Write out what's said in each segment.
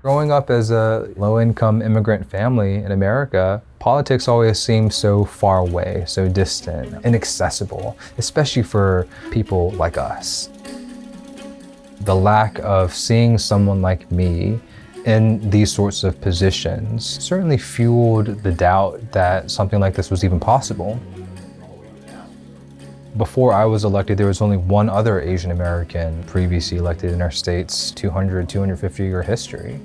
Growing up as a low-income immigrant family in America, politics always seemed so far away, so distant, inaccessible, especially for people like us. The lack of seeing someone like me in these sorts of positions certainly fueled the doubt that something like this was even possible. Before I was elected, there was only one other Asian American previously elected in our state's 250-year history.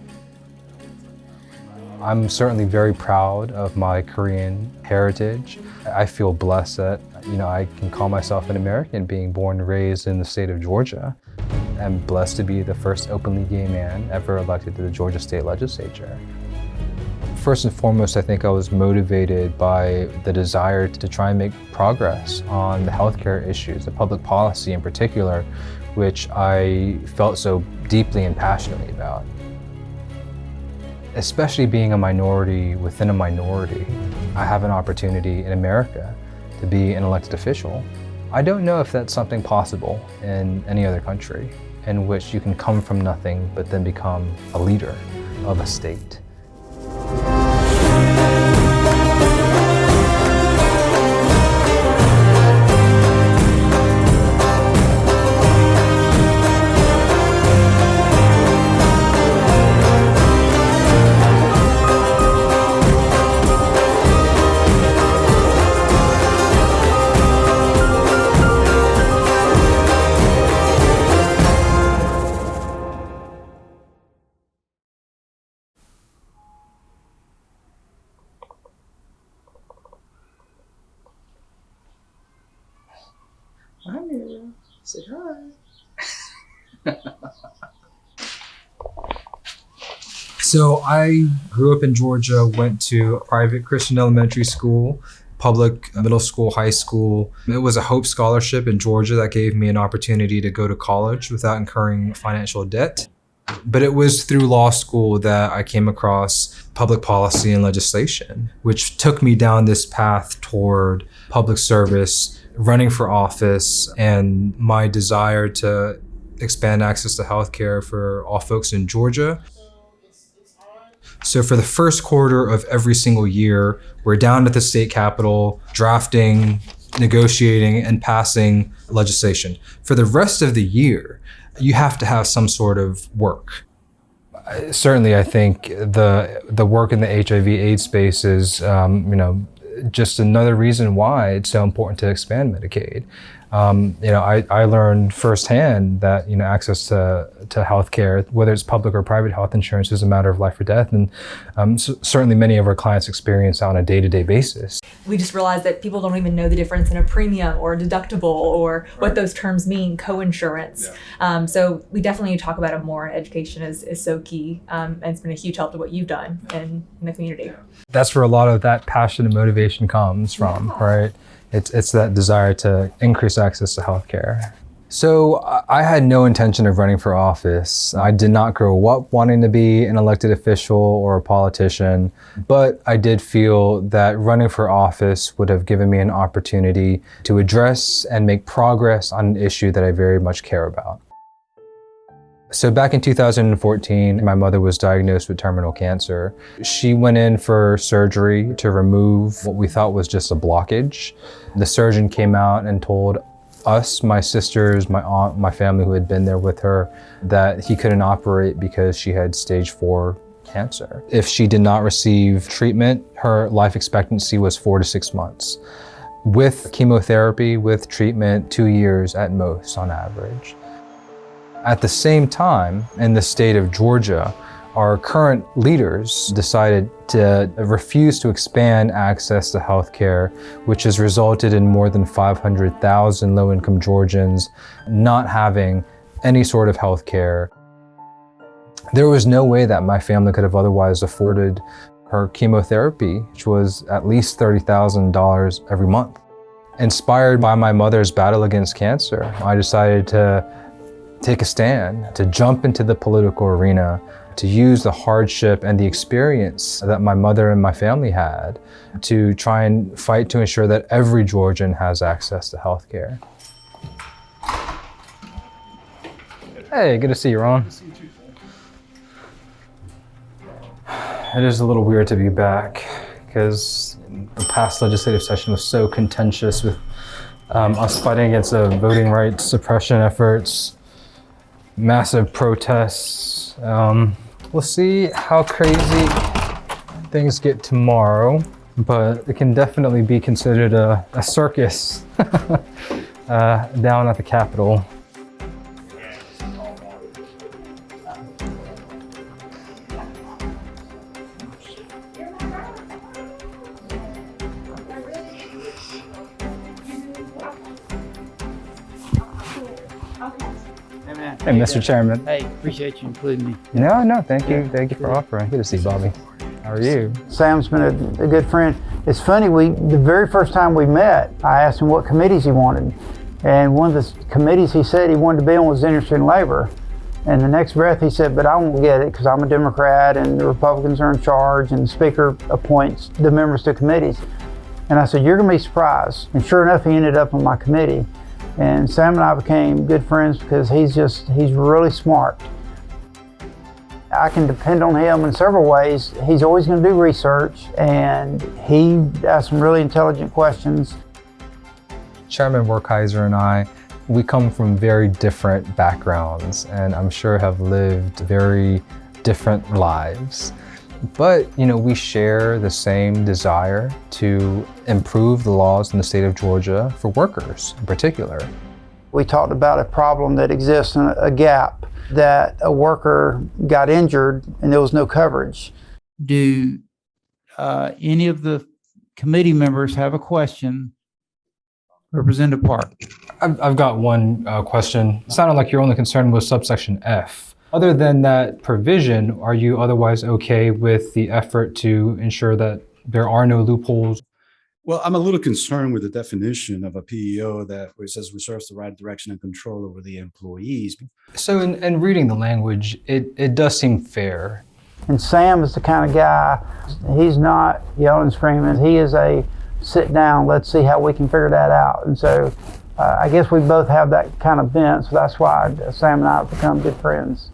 I'm certainly very proud of my Korean heritage. I feel blessed that, I can call myself an American being born and raised in the state of Georgia. I'm blessed to be the first openly gay man ever elected to the Georgia State Legislature. First and foremost, I think I was motivated by the desire to try and make progress on the healthcare issues, the public policy in particular, which I felt so deeply and passionately about. Especially being a minority within a minority, I have an opportunity in America to be an elected official. I don't know if that's something possible in any other country in which you can come from nothing but then become a leader of a state. Hi, Mira. Say hi. So I grew up in Georgia, went to a private Christian elementary school, public middle school, high school. It was a Hope Scholarship in Georgia that gave me an opportunity to go to college without incurring financial debt. But it was through law school that I came across public policy and legislation, which took me down this path toward public service, running for office, and my desire to expand access to healthcare for all folks in Georgia. So for the first quarter of every single year, we're down at the state capitol, drafting, negotiating, and passing legislation. For the rest of the year, you have to have some sort of work. Certainly, I think the work in the HIV/AIDS space is, just another reason why it's so important to expand Medicaid. I learned firsthand that, access to healthcare, whether it's public or private health insurance, is a matter of life or death. And certainly many of our clients experience that on a day-to-day basis. We just realized that people don't even know the difference in a premium or a deductible or what those terms mean, co-insurance. Yeah. So we definitely need to talk about it more. Education is so key. And it's been a huge help to what you've done in the community. That's where a lot of that passion and motivation comes from, right? It's that desire to increase access to healthcare. So I had no intention of running for office. I did not grow up wanting to be an elected official or a politician, but I did feel that running for office would have given me an opportunity to address and make progress on an issue that I very much care about. So back in 2014, my mother was diagnosed with terminal cancer. She went in for surgery to remove what we thought was just a blockage. The surgeon came out and told us, my sisters, my aunt, my family who had been there with her, that he couldn't operate because she had stage 4 cancer. If she did not receive treatment, her life expectancy was 4 to 6 months. With chemotherapy, with treatment, 2 years at most on average. At the same time, in the state of Georgia, our current leaders decided to refuse to expand access to healthcare, which has resulted in more than 500,000 low-income Georgians not having any sort of healthcare. There was no way that my family could have otherwise afforded her chemotherapy, which was at least $30,000 every month. Inspired by my mother's battle against cancer, I decided to take a stand, to jump into the political arena, to use the hardship and the experience that my mother and my family had to try and fight to ensure that every Georgian has access to healthcare. Hey, good to see you, Ron. It is a little weird to be back because the past legislative session was so contentious with us fighting against the voting rights suppression efforts, massive protests. We'll see how crazy things get tomorrow, but it can definitely be considered a circus down at the Capitol. Hey, Mr. Chairman. Hey, appreciate you including me. No, thank you. Thank you for offering. Good to see you, Bobby. How are you? Sam's been a good friend. It's funny, the very first time we met, I asked him what committees he wanted. And one of the committees he said he wanted to be on was Industry and Labor. And the next breath he said, but I won't get it because I'm a Democrat and the Republicans are in charge and the Speaker appoints the members to committees. And I said, you're gonna be surprised. And sure enough, he ended up on my committee. And Sam and I became good friends because he's really smart. I can depend on him in several ways. He's always going to do research and he asks some really intelligent questions. Chairman Werkheiser and I, we come from very different backgrounds and I'm sure have lived very different lives. But, we share the same desire to improve the laws in the state of Georgia for workers in particular. We talked about a problem that exists in a gap, that a worker got injured and there was no coverage. Do any of the committee members have a question? Representative Park. I've got one question. It sounded like you're only concerned with subsection F. Other than that provision, are you otherwise okay with the effort to ensure that there are no loopholes? Well, I'm a little concerned with the definition of a PEO where it says reserves the right direction and control over the employees. So in reading the language, it does seem fair. And Sam is the kind of guy, he's not yelling and screaming. He is a sit down, let's see how we can figure that out. And so I guess we both have that kind of bent, so that's why Sam and I have become good friends.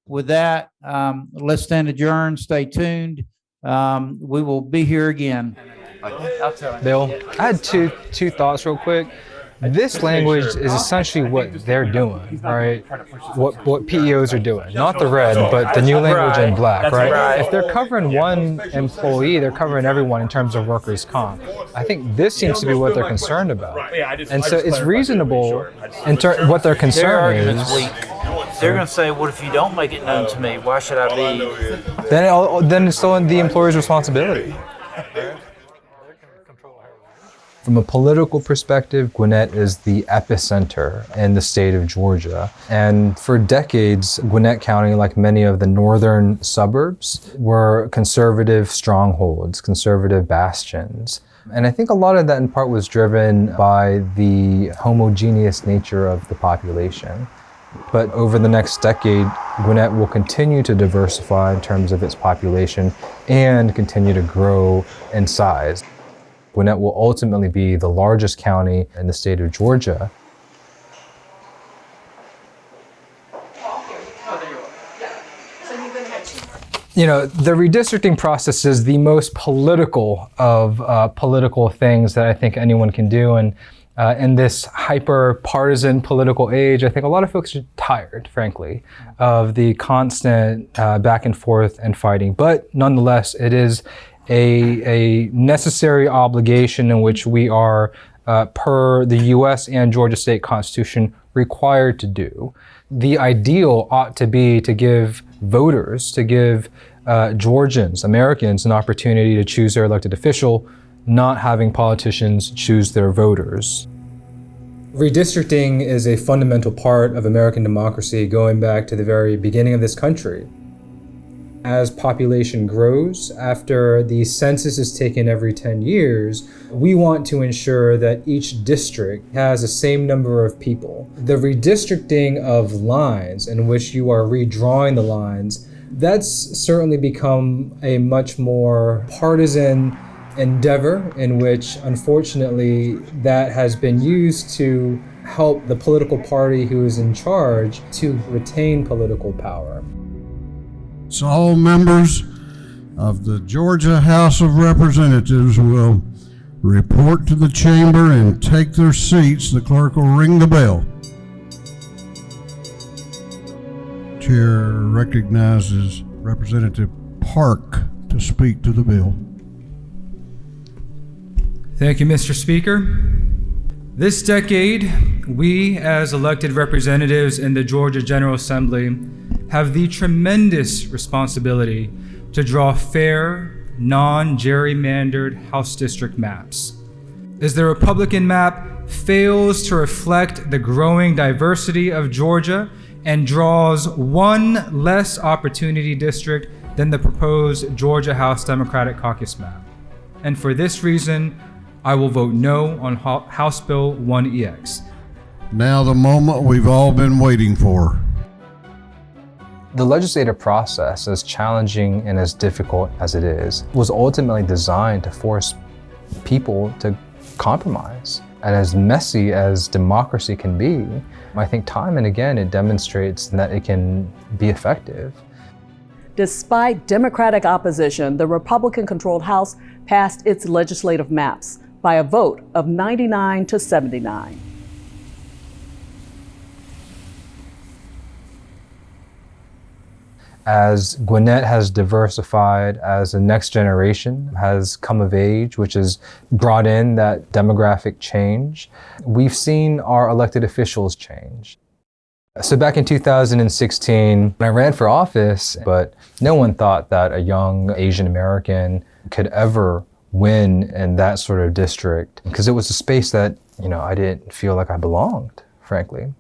With that, let's stand adjourned. Stay tuned. We will be here again. Bill, I had two thoughts real quick. This language is essentially what they're doing, right? What PEOs are doing. Not the red, but the new language in black, right? If they're covering one employee, they're covering everyone in terms of workers' comp. I think this seems to be what they're concerned about. And so it's reasonable what their concern is. They're going to say, what if you don't make it known to me? Why should I be? Then it's still the employer's responsibility. From a political perspective, Gwinnett is the epicenter in the state of Georgia. And for decades, Gwinnett County, like many of the northern suburbs, were conservative strongholds, conservative bastions. And I think a lot of that in part was driven by the homogeneous nature of the population. But over the next decade, Gwinnett will continue to diversify in terms of its population and continue to grow in size. Gwinnett will ultimately be the largest county in the state of Georgia. The redistricting process is the most political of political things that I think anyone can do. And in this hyper-partisan political age, I think a lot of folks are tired, frankly, of the constant back and forth and fighting. But nonetheless, it is a necessary obligation in which we are, per the U.S. and Georgia State Constitution, required to do. The ideal ought to be to give voters, to give Georgians, Americans, an opportunity to choose their elected official, not having politicians choose their voters. Redistricting is a fundamental part of American democracy going back to the very beginning of this country. As population grows, after the census is taken every 10 years, we want to ensure that each district has the same number of people. The redistricting of lines in which you are redrawing the lines, that's certainly become a much more partisan endeavor in which, unfortunately, that has been used to help the political party who is in charge to retain political power. So all members of the Georgia House of Representatives will report to the chamber and take their seats, the clerk will ring the bell. Chair recognizes Representative Park to speak to the bill. Thank you, Mr. Speaker. This decade, we as elected representatives in the Georgia General Assembly have the tremendous responsibility to draw fair, non-gerrymandered House district maps. As the Republican map fails to reflect the growing diversity of Georgia and draws one less opportunity district than the proposed Georgia House Democratic Caucus map. And for this reason, I will vote no on House Bill 1EX. Now the moment we've all been waiting for. The legislative process, as challenging and as difficult as it is, was ultimately designed to force people to compromise. And as messy as democracy can be, I think time and again it demonstrates that it can be effective. Despite Democratic opposition, the Republican-controlled House passed its legislative maps by a vote of 99 to 79. As Gwinnett has diversified, as the next generation has come of age, which has brought in that demographic change, we've seen our elected officials change. So back in 2016, I ran for office, but no one thought that a young Asian American could ever win in that sort of district, because it was a space that, I didn't feel like I belonged, frankly.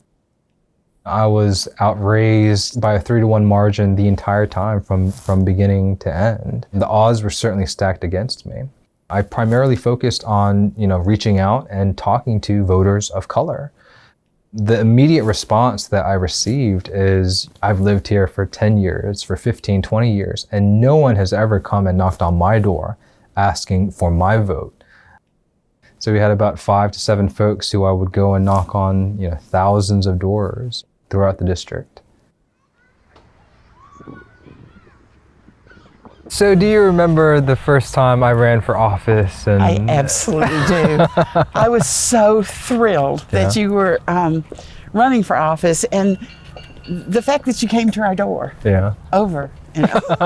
I was outraised by a 3-to-1 margin the entire time from beginning to end. The odds were certainly stacked against me. I primarily focused on, reaching out and talking to voters of color. The immediate response that I received is, I've lived here for 10 years, for 15, 20 years, and no one has ever come and knocked on my door asking for my vote. So we had about 5 to 7 folks who I would go and knock on, thousands of doors throughout the district. So do you remember the first time I ran for office? And I absolutely do. I was so thrilled that you were running for office, and the fact that you came to our door over and over.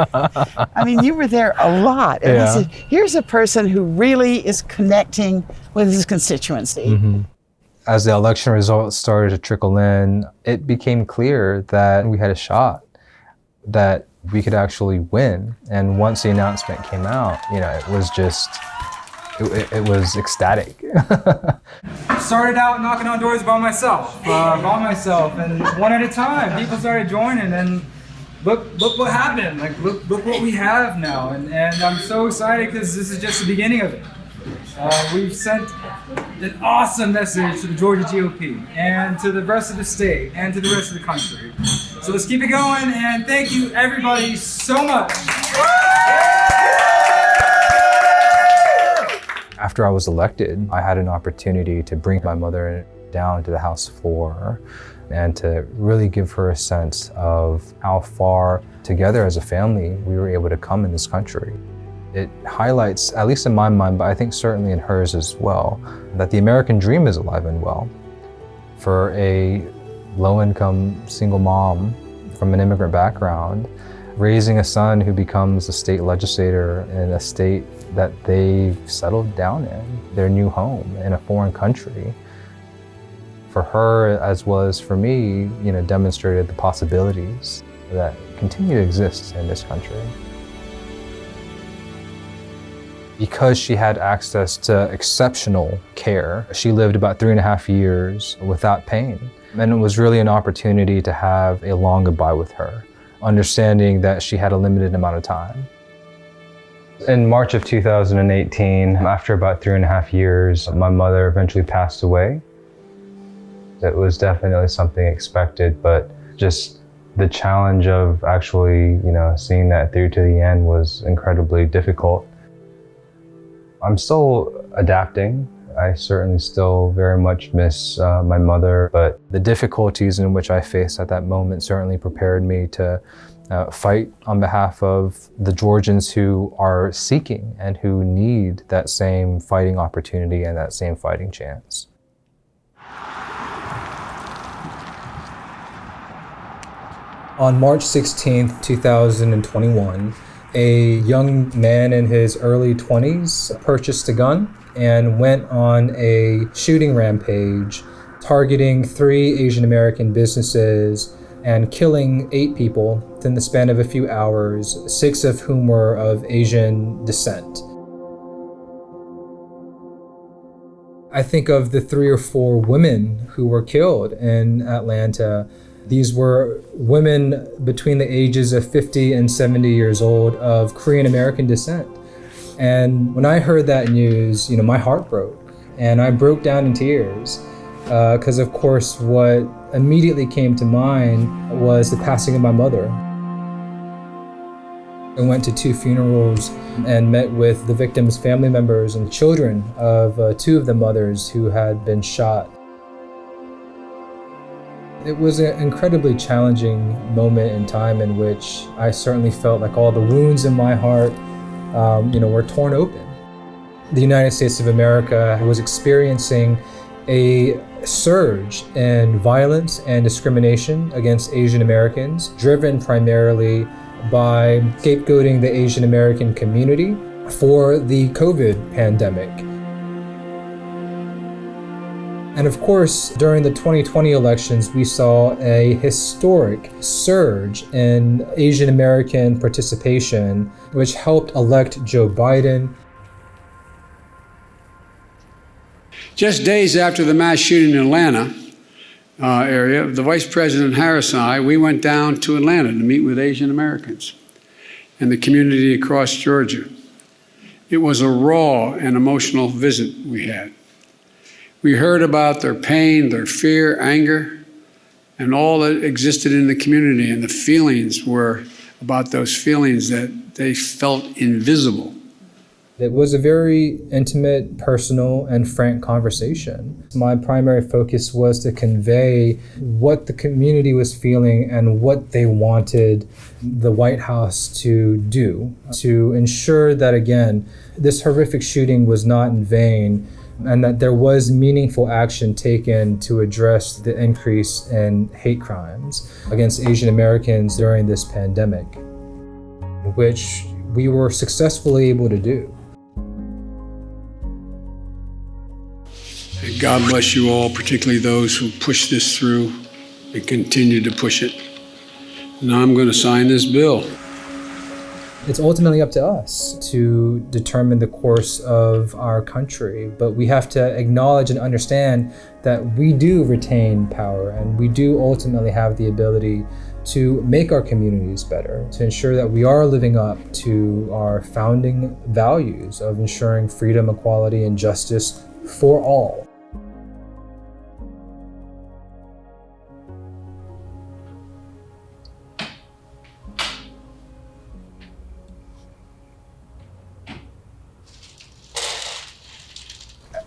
I mean, you were there a lot. And I said, here's a person who really is connecting with his constituency. Mm-hmm. As the election results started to trickle in, it became clear that we had a shot, that we could actually win. And once the announcement came out, it was just, it was ecstatic. I started out knocking on doors by myself, and one at a time, people started joining, and look what happened. Like, look what we have now, and I'm so excited because this is just the beginning of it. We've sent an awesome message to the Georgia GOP and to the rest of the state and to the rest of the country. So let's keep it going, and thank you everybody so much. After I was elected, I had an opportunity to bring my mother down to the House floor and to really give her a sense of how far together as a family we were able to come in this country. It highlights, at least in my mind, but I think certainly in hers as well, that the American dream is alive and well. For a low-income single mom from an immigrant background, raising a son who becomes a state legislator in a state that they've settled down in, their new home in a foreign country, for her as well as for me, demonstrated the possibilities that continue to exist in this country. Because she had access to exceptional care, she lived about 3.5 years without pain. And it was really an opportunity to have a long goodbye with her, understanding that she had a limited amount of time. In March of 2018, after about 3.5 years, my mother eventually passed away. It was definitely something expected, but just the challenge of actually, seeing that through to the end was incredibly difficult. I'm still adapting. I certainly still very much miss my mother, but the difficulties in which I faced at that moment certainly prepared me to fight on behalf of the Georgians who are seeking and who need that same fighting opportunity and that same fighting chance. On March 16th, 2021, a young man in his early 20s purchased a gun and went on a shooting rampage, targeting 3 Asian American businesses and killing 8 people within the span of a few hours, 6 of whom were of Asian descent. I think of the 3 or 4 women who were killed in Atlanta. These were women between the ages of 50 and 70 years old of Korean American descent. And when I heard that news, my heart broke and I broke down in tears because of course what immediately came to mind was the passing of my mother. I went to 2 funerals and met with the victims' family members and children of 2 of the mothers who had been shot. It was an incredibly challenging moment in time in which I certainly felt like all the wounds in my heart, were torn open. The United States of America was experiencing a surge in violence and discrimination against Asian Americans, driven primarily by scapegoating the Asian American community for the COVID pandemic. And of course, during the 2020 elections, we saw a historic surge in Asian American participation, which helped elect Joe Biden. Just days after the mass shooting in Atlanta area, the Vice President Harris and I, we went down to Atlanta to meet with Asian Americans and the community across Georgia. It was a raw and emotional visit we had. We heard about their pain, their fear, anger, and all that existed in the community, and the feelings were about those feelings that they felt invisible. It was a very intimate, personal, and frank conversation. My primary focus was to convey what the community was feeling and what they wanted the White House to do to ensure that, again, this horrific shooting was not in vain, and that there was meaningful action taken to address the increase in hate crimes against Asian Americans during this pandemic, which we were successfully able to do. And God bless you all, particularly those who pushed this through and continue to push it. Now I'm going to sign this bill. It's ultimately up to us to determine the course of our country, but we have to acknowledge and understand that we do retain power and we do ultimately have the ability to make our communities better, to ensure that we are living up to our founding values of ensuring freedom, equality, and justice for all.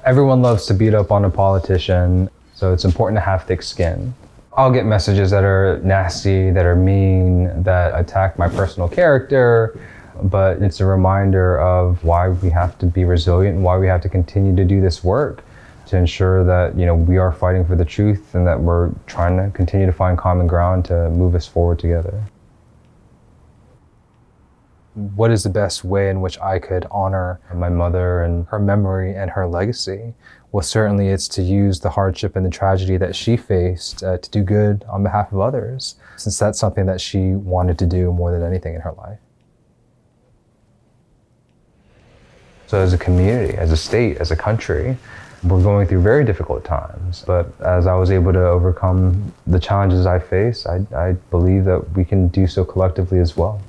Everyone loves to beat up on a politician, so it's important to have thick skin. I'll get messages that are nasty, that are mean, that attack my personal character, but it's a reminder of why we have to be resilient and why we have to continue to do this work to ensure that, we are fighting for the truth and that we're trying to continue to find common ground to move us forward together. What is the best way in which I could honor my mother and her memory and her legacy? Well, certainly it's to use the hardship and the tragedy that she faced to do good on behalf of others, since that's something that she wanted to do more than anything in her life. So as a community, as a state, as a country, we're going through very difficult times. But as I was able to overcome the challenges I face, I believe that we can do so collectively as well.